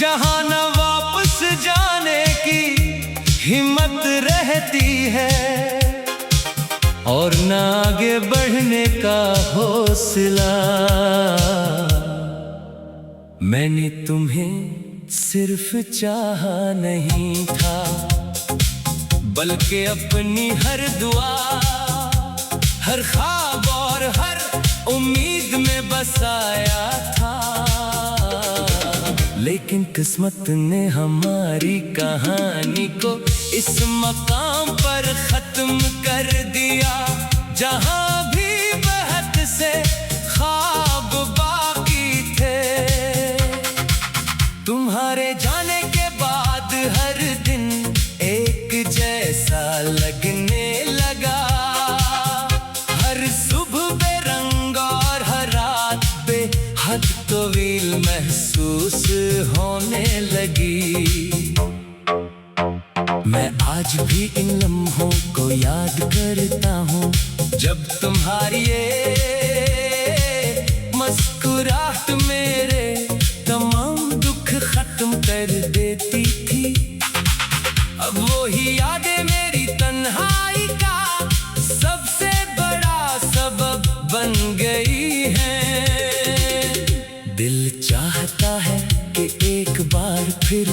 जहां न वापस जाने की हिम्मत रहती है और न आगे बढ़ने का हौसला। मैंने तुम्हें सिर्फ चाहा नहीं था, बल्कि अपनी हर दुआ, हर ख्वाब और हर उम्मीद में बसाया था। लेकिन किस्मत ने हमारी कहानी को इस मकाम पर खत्म कर दिया, जहां भी बहत से ख्वाब बाकी थे। तुम्हारे जाने के बाद हर दिन एक जैसा लगने लगा, हर सुबह बेरंग और हर रात बेहद तवील महसूस होने लगी। मैं आज भी इन लम्हों को याद करता हूँ, जब तुम्हारी ये मुस्कुराहट मेरे तमाम दुख खत्म कर देती थी। अब वो ही यादें मेरी तन्हाई का सबसे बड़ा सबब बन गई हैं। दिल चाहता है कि एक बार फिर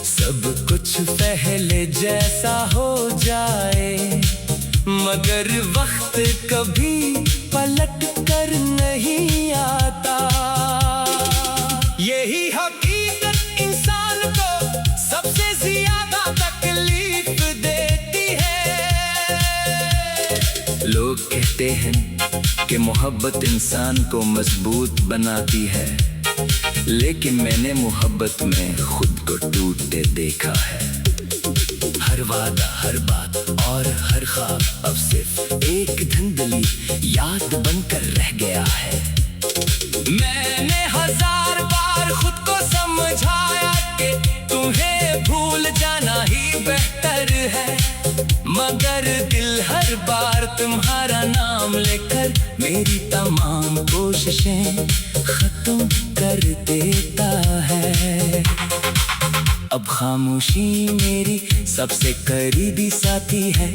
सब कुछ पहले जैसा हो जाए, मगर वक्त कभी पलट कर नहीं आता। यही हकीकत इंसान को सबसे ज्यादा तकलीफ देती है। लोग कहते हैं कि मोहब्बत इंसान को मजबूत बनाती है, लेकिन मैंने मोहब्बत में खुद को टूटते देखा है। हर वादा, हर बात और हर ख्वाब अब सिर्फ एक धुंधली याद बनकर रह गया है। मैंने हजार बार खुद को समझाया कि तुम्हें भूल जाना ही बेहतर है, मगर दिल हर बार तुम्हारा नाम लेकर मेरी तमाम कोशिशें खत्म कर देता है। अब खामोशी मेरी सबसे करीबी साथी है।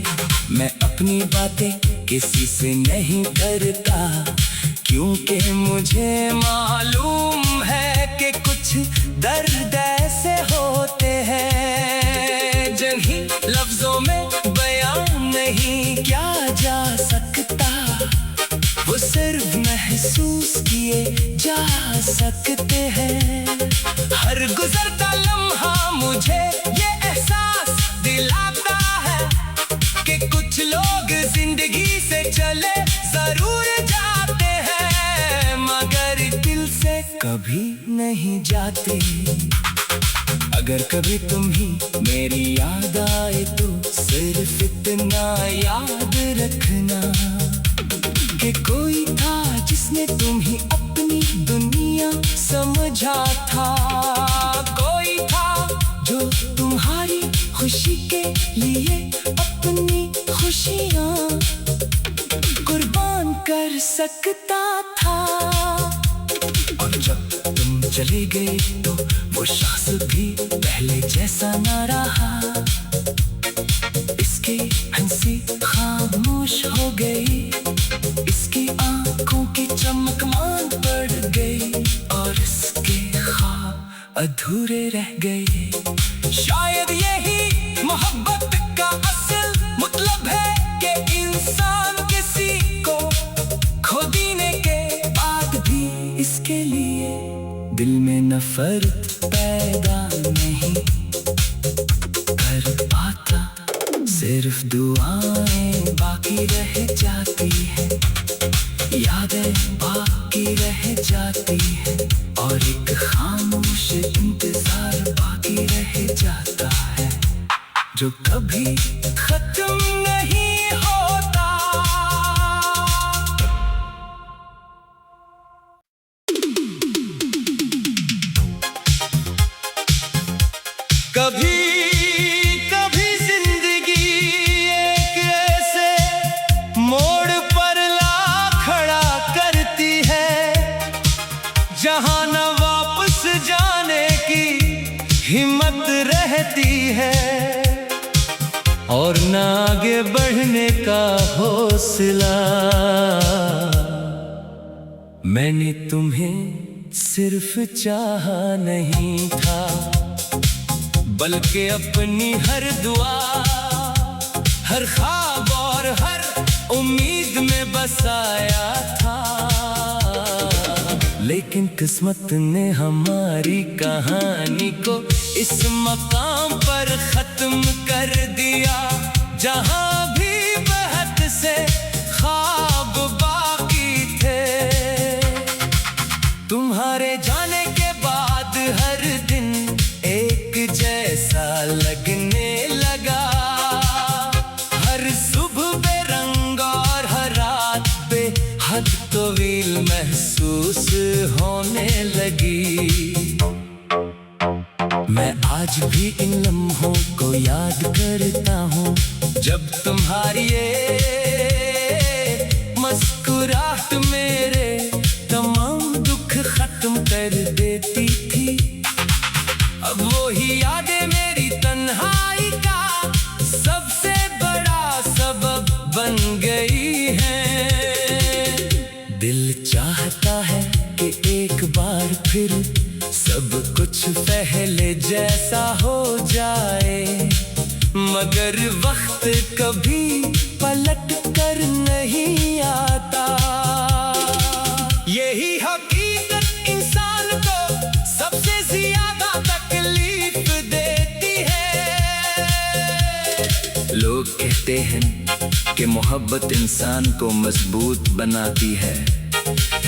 मैं अपनी बातें किसी से नहीं करता, क्योंकि मुझे मालूम है कि कुछ दर्द ऐसे होते हैं जिन्हें लफ्जों में बयान नहीं किया जा सकता, वो सिर्फ महसूस किए जा सकते हैं। हर गुजरता लम्हा मुझे ये एहसास दिलाता है कि कुछ लोग जिंदगी से चले जरूर जाते हैं, मगर दिल से कभी नहीं जाते। अगर कभी तुम ही मेरी याद आए तो सिर्फ इतना याद रखना कि कोई था जिसने तुम ही अपनी दुनिया समझा था। कोई था जो तुम्हारी खुशी के लिए अपनी खुशियाँ कुर्बान कर सकता था। और जब तुम चले गए तो वो शख्स भी पहले जैसा ना रहा, इसकी हंसी खामोश हो गई, इसकी आंखों की चमक मान पड़ गई और इसके ख्वाब अधूरे रह गए। शायद यही मोहब्बत का असल मतलब है कि इंसान किसी को खो देने के बाद भी इसके लिए दिल में नफरत पैदा नहीं कर पाता। सिर्फ दुआएं बाकी रह जाती है, यादें बाकी रह जाती है और एक खामोश इंतजार बाकी रह जाता है, जो कभी खत्म नहीं होता। कभी कभी जिंदगी एक ऐसे मोड़ पर ला खड़ा करती है, जहां न वापस जाने की हिम्मत रहती है और ना आगे बढ़ने का हौसला। मैंने तुम्हें सिर्फ चाहा नहीं था, बल्कि अपनी हर दुआ, हर ख्वाब और हर उम्मीद में बसाया था। लेकिन किस्मत ने हमारी कहानी को इस मकाम पर खत्म कर दिया, जहां भी बहत से ख्वाब बाकी थे। तुम्हारे जाने के बाद हर दिन एक जैसा लगने लगा, हर सुबह बेरंग और हर रात पे हद तवील महसूस होने लगी। मैं आज भी इन लम्हों को याद करता हूँ, जब तुम्हारी ये मुस्कुराहट मेरे तमाम दुख खत्म कर देती थी। अब वो ही यादें मेरी तन्हाई का सबसे बड़ा सबब बन गई हैं। दिल चाहता है कि एक बार फिर सब कुछ पहले जैसा हो जाए, मगर वक्त कभी पलट कर नहीं आता। यही हकीकत इंसान को सबसे ज्यादा तकलीफ देती है। लोग कहते हैं कि मोहब्बत इंसान को मजबूत बनाती है,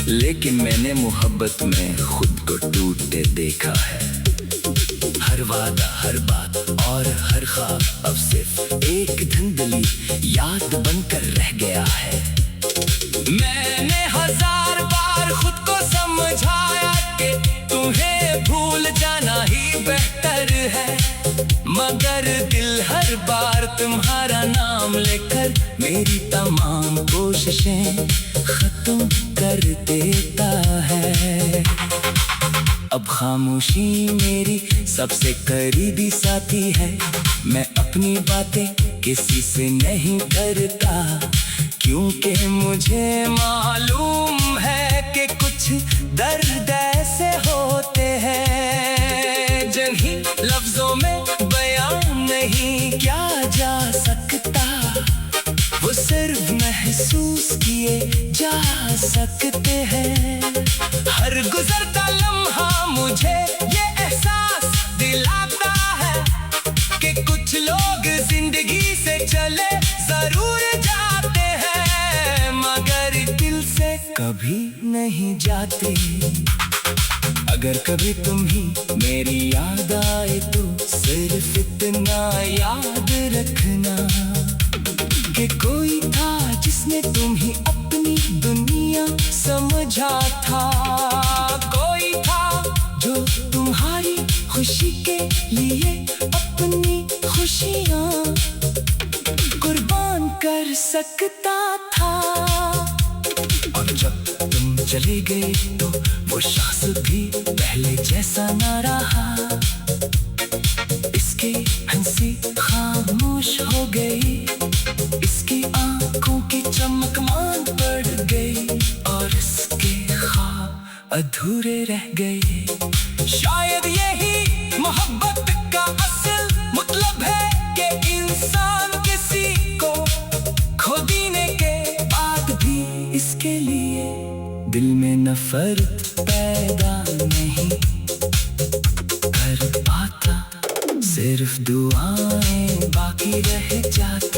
लेकिन मैंने मोहब्बत में खुद को टूटते देखा है। हर वादा, हर बात और हर ख्वाब अब सिर्फ एक धुंधली याद बनकर रह गया है। मैंने हजार बार खुद को समझाया कि तुम्हें भूल जाना ही बेहतर है, मगर दिल हर बार तुम्हारा नाम लेकर मेरी तमाम कोशिशें खत्म कर देता है। अब खामोशी मेरी सबसे करीबी साथी है। मैं अपनी बातें किसी से नहीं करता, क्योंकि मुझे मालूम है कि कुछ दर्द ऐसे होते हैं जिन्हीं लफ्जों में बयान नहीं किया जा सकता। वो सिर्फ महसूस किए जा सकते हैं। हर गुजरता लम्हा मुझे ये एहसास दिलाता है कि कुछ लोग जिंदगी से चले जरूर जाते हैं, मगर दिल से कभी नहीं जाते। अगर कभी तुम ही मेरी याद आए तो सिर्फ इतना याद रखना कि कोई था जिसने तुम ही अपनी दुनिया समझा था। कोई था जो तुम्हारी खुशी के लिए अपनी खुशियाँ कुर्बान कर सकता था। और जब तुम चले गए तो वो शख्स भी पहले जैसा ना रहा। इसकी हंसी खामोश हो गई, इसकी आंखों की चमक मान पड़ गई, और इसके ख्वाब अधूरे रह गए। शायद यही मोहब्बत का असल मतलब है कि इंसान किसी को खो देने के बाद भी इसके लिए दिल में नफरत पैदा नहीं कर पाता। सिर्फ दुआएं बाकी रह जाती।